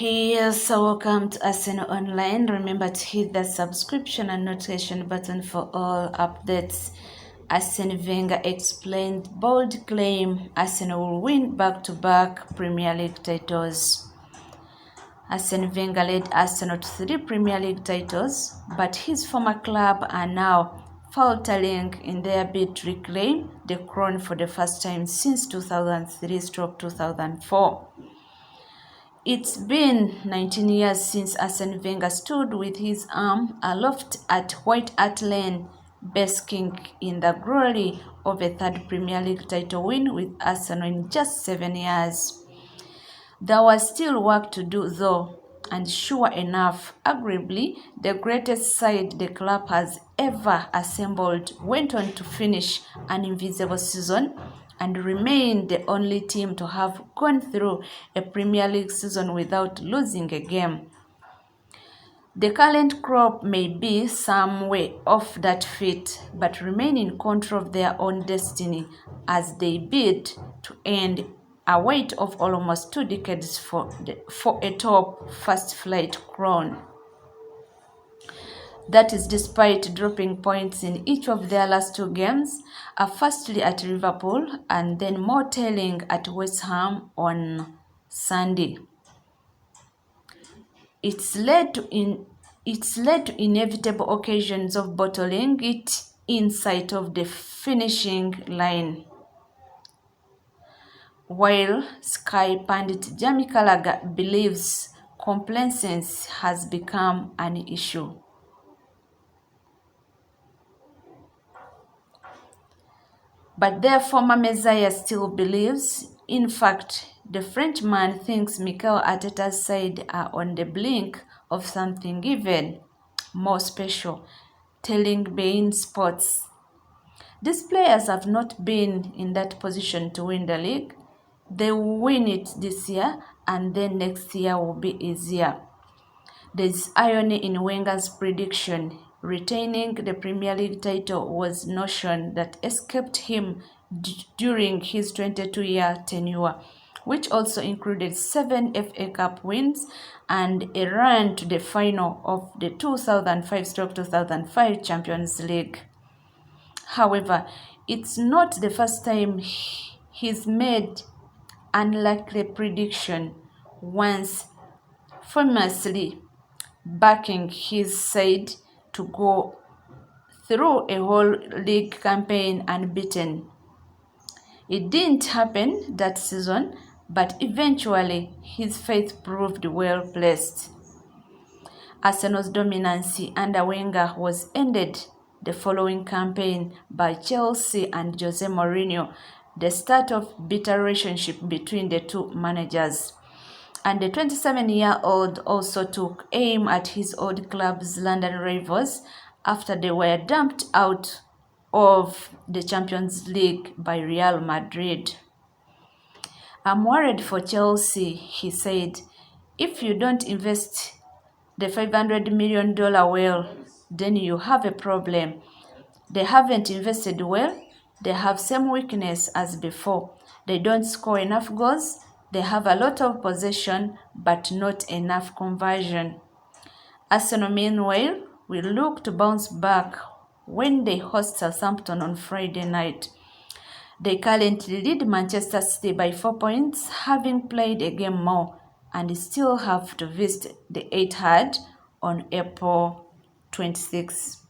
Yes, so welcome to Arsene Online. Remember to hit the subscription and notification button for all updates. Arsene Wenger explained bold claim Arsenal will win back-to-back Premier League titles. Arsene Wenger led Arsenal to 3 Premier League titles, but his former club are now faltering in their bid to reclaim the crown for the first time since 2003-2004. It's been 19 years since Arsene Wenger stood with his arm aloft at White Hart Lane, basking in the glory of a third Premier League title win with Arsenal in just 7 years. There was still work to do though, and sure enough, arguably the greatest side the club has ever assembled went on to finish an invisible season and remain the only team to have gone through a Premier League season without losing a game. The current crop may be some way off that feat, but remain in control of their own destiny as they bid to end a wait of almost 2 decades for a top first-flight crown. That is despite dropping points in each of their last 2 games, firstly at Liverpool and then more telling at West Ham on Sunday. It's led to inevitable occasions of bottling it in sight of the finishing line. While Sky pundit Jamie Carragher believes complacency has become an issue. But their former Messiah still believes. In fact, the Frenchman thinks Mikel Arteta's side are on the blink of something even more special, telling beIN Sports. These players have not been in that position to win the league. They will win it this year, and then next year will be easier. There's irony in Wenger's prediction. Retaining the Premier League title was a notion that escaped him during his 22-year tenure, which also included 7 FA Cup wins and a run to the final of the 2005-2005 Champions League. However, it's not the first time he's made unlikely prediction, once famously backing his side to go through a whole league campaign unbeaten. It didn't happen that season, but eventually his faith proved well placed. Arsenal's dominance under Wenger was ended the following campaign by Chelsea and Jose Mourinho, the start of bitter relationship between the two managers. And the 27-year-old also took aim at his old club's London rivals after they were dumped out of the Champions League by Real Madrid. "I'm worried for Chelsea," he said. "If you don't invest the $500 million well, then you have a problem. They haven't invested well. They have same weakness as before. They don't score enough goals. They have a lot of possession, but not enough conversion." Arsenal, meanwhile, will look to bounce back when they host Southampton on Friday night. They currently lead Manchester City by 4 points, having played a game more, and still have to visit the Etihad on April 26.